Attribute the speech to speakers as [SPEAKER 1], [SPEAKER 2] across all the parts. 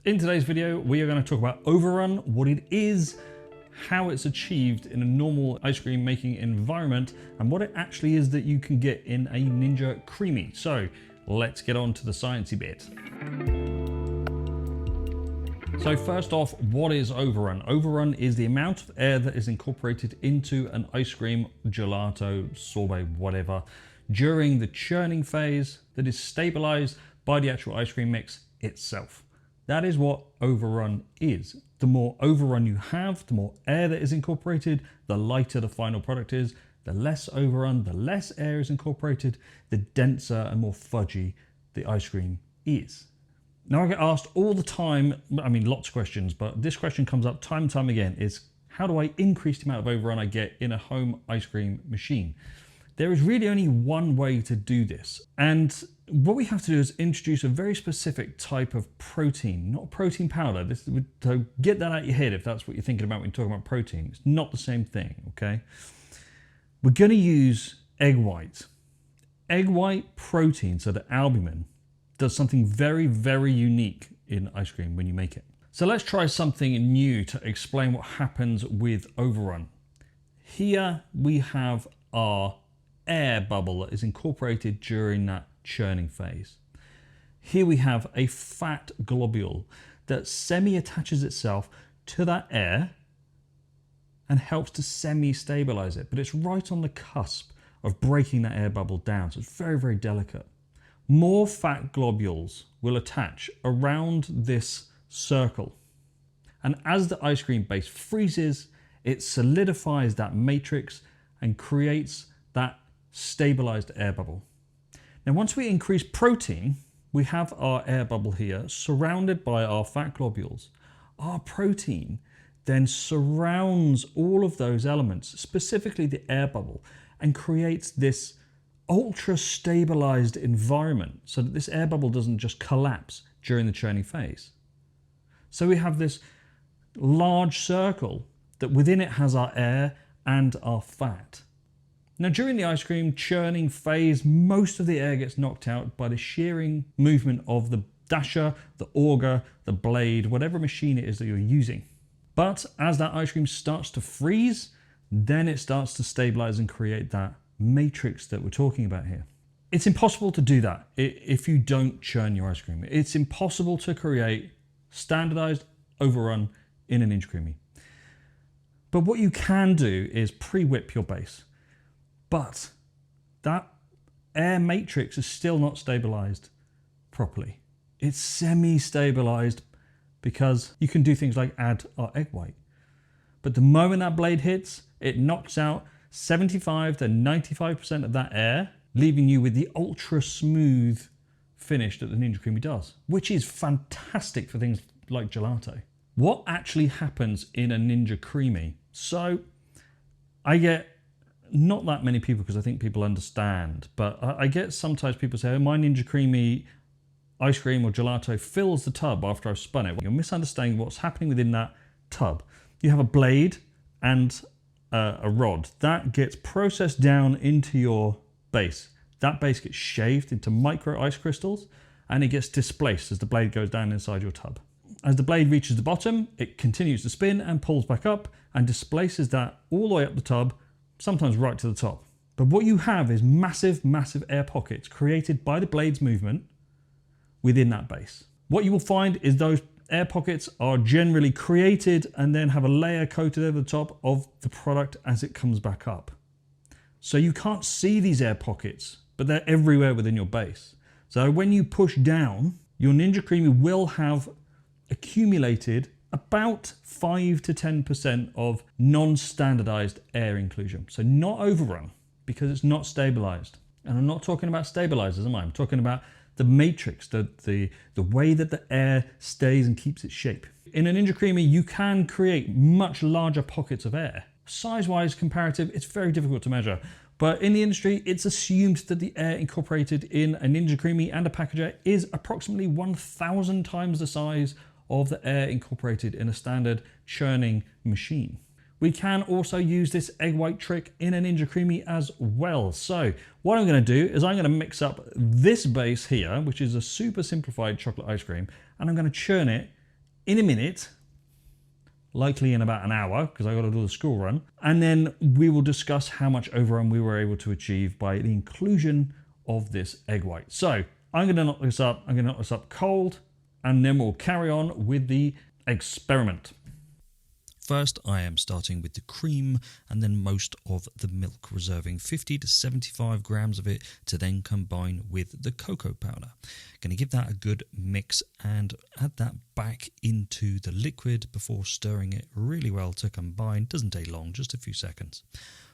[SPEAKER 1] In today's video, we are going to talk about Overrun, what it is, how it's achieved in a normal ice cream making environment, and what it actually is that you can get in a Ninja Creami. So let's get on to the sciencey bit. So first off, what is Overrun? Overrun is the amount of air that is incorporated into an ice cream, gelato, sorbet, whatever, during the churning phase that is stabilized by the actual ice cream mix itself. That is what Overrun is. The more Overrun you have, the more air that is incorporated, the lighter the final product is. The less Overrun, the less air is incorporated, the denser and more fudgy the ice cream is. Now I get asked all the time, I mean lots of questions, but this question comes up time and time again, is how do I increase the amount of Overrun I get in a home ice cream machine? There is really only one way to do this. And what we have to do is introduce a very specific type of protein, not protein powder. So get that out of your head if that's what you're thinking about when you're talking about protein. It's not the same thing, okay? We're going to use egg white. Egg white protein, so the albumin, does something very, very unique in ice cream when you make it. So let's try something new to explain what happens with Overrun. Here we have our air bubble that is incorporated during that churning phase. Here we have a fat globule that semi-attaches itself to that air and helps to semi-stabilize it, but it's right on the cusp of breaking that air bubble down, so it's very, very delicate. More fat globules will attach around this circle, and as the ice cream base freezes, it solidifies that matrix and creates that stabilized air bubble. Now once we increase protein, we have our air bubble here surrounded by our fat globules. Our protein then surrounds all of those elements, specifically the air bubble, and creates this ultra stabilized environment so that this air bubble doesn't just collapse during the churning phase. So we have this large circle that within it has our air and our fat. Now during the ice cream churning phase, most of the air gets knocked out by the shearing movement of the dasher, the auger, the blade, whatever machine it is that you're using. But as that ice cream starts to freeze, then it starts to stabilize and create that matrix that we're talking about here. It's impossible to do that if you don't churn your ice cream. It's impossible to create standardized Overrun in an Ninja Creami. But what you can do is pre-whip your base. But that air matrix is still not stabilized properly. It's semi-stabilized because you can do things like add our egg white. But the moment that blade hits, it knocks out 75 to 95% of that air, leaving you with the ultra smooth finish that the Ninja Creami does, which is fantastic for things like gelato. What actually happens in a Ninja Creami? So I get not that many people, because I think people understand, but I get sometimes people say, oh, my Ninja Creami ice cream or gelato fills the tub after I've spun it. You're misunderstanding what's happening within that tub. You have a blade and a rod that gets processed down into your base. That base gets shaved into micro ice crystals and it gets displaced as the blade goes down inside your tub. As the blade reaches the bottom, it continues to spin and pulls back up and displaces that all the way up the tub, sometimes right to the top. But what you have is massive, massive air pockets created by the blade's movement within that base. What you will find is those air pockets are generally created and then have a layer coated over the top of the product as it comes back up. So you can't see these air pockets, but they're everywhere within your base. So when you push down, your Ninja Creami will have accumulated about 5 to 10% of non-standardized air inclusion. So not Overrun, because it's not stabilized. And I'm not talking about stabilizers, am I? I'm talking about the matrix, the way that the air stays and keeps its shape. In a Ninja Creami, you can create much larger pockets of air. Size-wise comparative, it's very difficult to measure. But in the industry, it's assumed that the air incorporated in a Ninja Creami and a packager is approximately 1,000 times the size of the air incorporated in a standard churning machine. We can also use this egg white trick in a Ninja Creami as well. So what I'm going to do is I'm going to mix up this base here, which is a super simplified chocolate ice cream, and I'm going to churn it in a minute, likely in about an hour, because I got to do the school run. And then we will discuss how much overrun we were able to achieve by the inclusion of this egg white. So I'm going to knock this up. I'm going to knock this up cold, and then we'll carry on with the experiment. First, I am starting with the cream and then most of the milk, reserving 50 to 75 grams of it to then combine with the cocoa powder. Going to give that a good mix and add that back into the liquid before stirring it really well to combine. Doesn't take long, just a few seconds.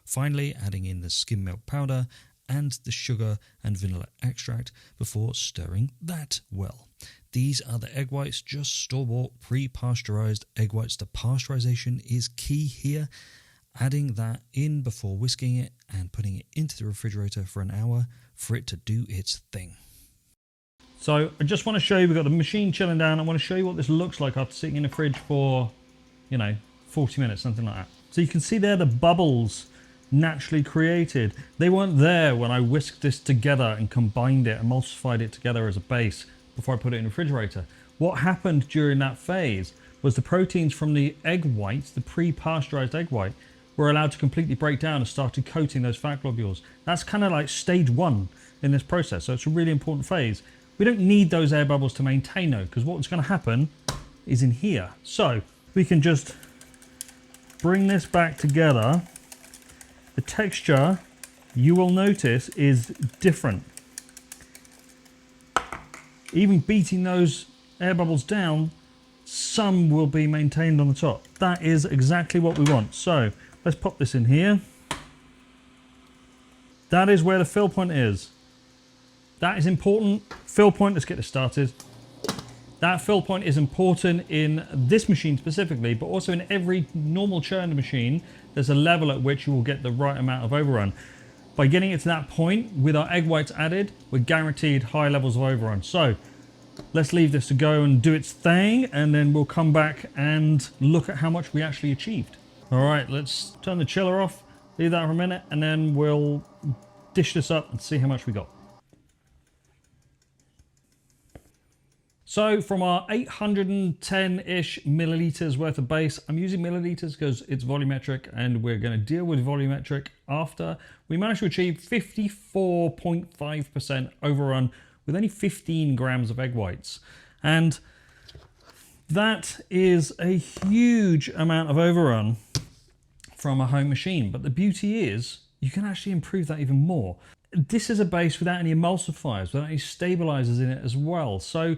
[SPEAKER 1] Finally, adding in the skim milk powder and the sugar and vanilla extract before stirring that well. These are the egg whites, just store-bought, pre-pasteurized egg whites. The pasteurization is key here. Adding that in before whisking it and putting it into the refrigerator for an hour for it to do its thing. So I just want to show you, we've got the machine chilling down. I want to show you what this looks like after sitting in the fridge for, 40 minutes, something like that. So you can see there the bubbles naturally created. They weren't there when I whisked this together and combined it, emulsified it together as a base before I put it in the refrigerator. What happened during that phase was the proteins from the egg whites, the pre-pasteurized egg white, were allowed to completely break down and started coating those fat globules. That's kind of like stage 1 in this process, so it's a really important phase. We don't need those air bubbles to maintain though, because what's going to happen is in here. So we can just bring this back together. The texture, you will notice, is different. Even beating those air bubbles down, some will be maintained on the top. That is exactly what we want. So let's pop this in here. That is where the fill point is. That is important. Fill point, let's get this started. That fill point is important in this machine specifically, but also in every normal churned machine. There's a level at which you will get the right amount of overrun. By getting it to that point, with our egg whites added, we're guaranteed high levels of overrun. So let's leave this to go and do its thing, and then we'll come back and look at how much we actually achieved. All right, let's turn the chiller off, leave that for a minute, and then we'll dish this up and see how much we got. So from our 810-ish milliliters worth of base, I'm using milliliters because it's volumetric and we're going to deal with volumetric after. We managed to achieve 54.5% overrun with only 15 grams of egg whites. And that is a huge amount of overrun from a home machine. But the beauty is you can actually improve that even more. This is a base without any emulsifiers, without any stabilizers in it as well. So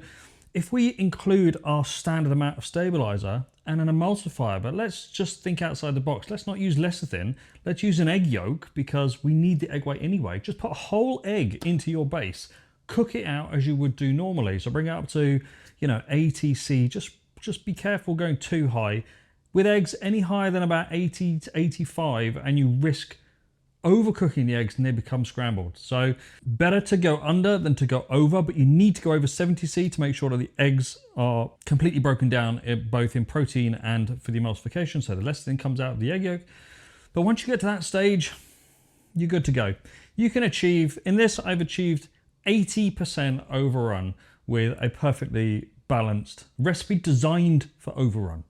[SPEAKER 1] if we include our standard amount of stabilizer and an emulsifier, but let's just think outside the box. Let's not use lecithin. Let's use an egg yolk because we need the egg white anyway. Just put a whole egg into your base. Cook it out as you would do normally. So bring it up to, ATC. Just be careful going too high. With eggs, any higher than about 80 to 85, and you risk overcooking the eggs and they become scrambled. So better to go under than to go over, but you need to go over 70C to make sure that the eggs are completely broken down, both in protein and for the emulsification, so the lecithin comes out of the egg yolk. But once you get to that stage, you're good to go. You can achieve, in this I've achieved 80% overrun with a perfectly balanced recipe designed for overrun.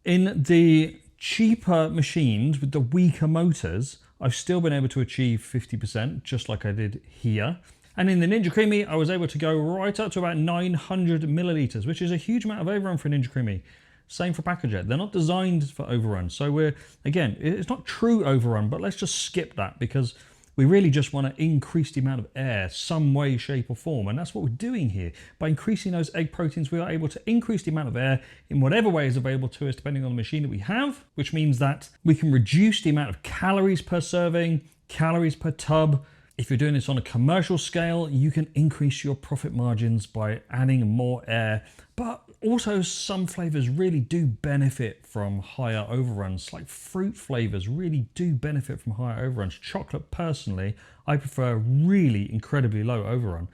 [SPEAKER 1] In the cheaper machines with the weaker motors, I've still been able to achieve 50%, just like I did here. And in the Ninja Creami, I was able to go right up to about 900 milliliters, which is a huge amount of overrun for Ninja Creami. Same for Packajet. They're not designed for overrun. So again, it's not true overrun, but let's just skip that because we really just want to increase the amount of air some way, shape or form. And that's what we're doing here. By increasing those egg proteins, we are able to increase the amount of air in whatever way is available to us, depending on the machine that we have, which means that we can reduce the amount of calories per serving, calories per tub. If you're doing this on a commercial scale, you can increase your profit margins by adding more air. But also some flavors really do benefit from higher overruns, like fruit flavors really do benefit from higher overruns. Chocolate, personally, I prefer really incredibly low overrun,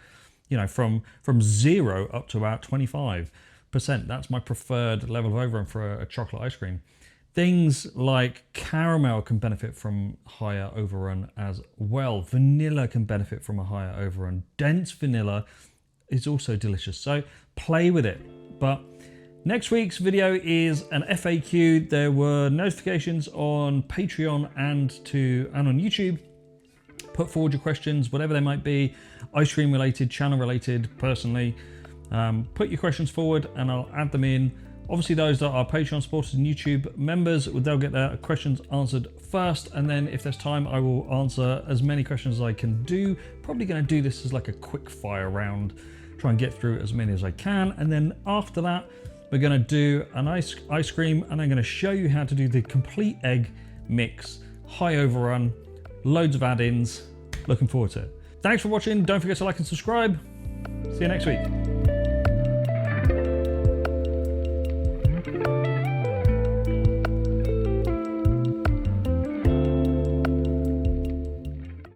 [SPEAKER 1] from 0 up to about 25%. That's my preferred level of overrun for a chocolate ice cream. Things like caramel can benefit from higher overrun as well. Vanilla can benefit from a higher overrun. Dense vanilla is also delicious. So play with it. But Next week's video is an FAQ. There were notifications on Patreon and on YouTube. Put forward your questions, whatever they might be, ice cream related, channel related, personally. Put your questions forward and I'll add them in. Obviously those that are Patreon supporters and YouTube members, they'll get their questions answered first, and then if there's time I will answer as many questions as I can do. Probably going to do this as like a quick fire round, try and get through as many as I can, and then after that we're going to do an ice cream, and I'm going to show you how to do the complete egg mix, high overrun, loads of add-ins. Looking forward to it. Thanks for watching. Don't forget to like and subscribe. See you next week.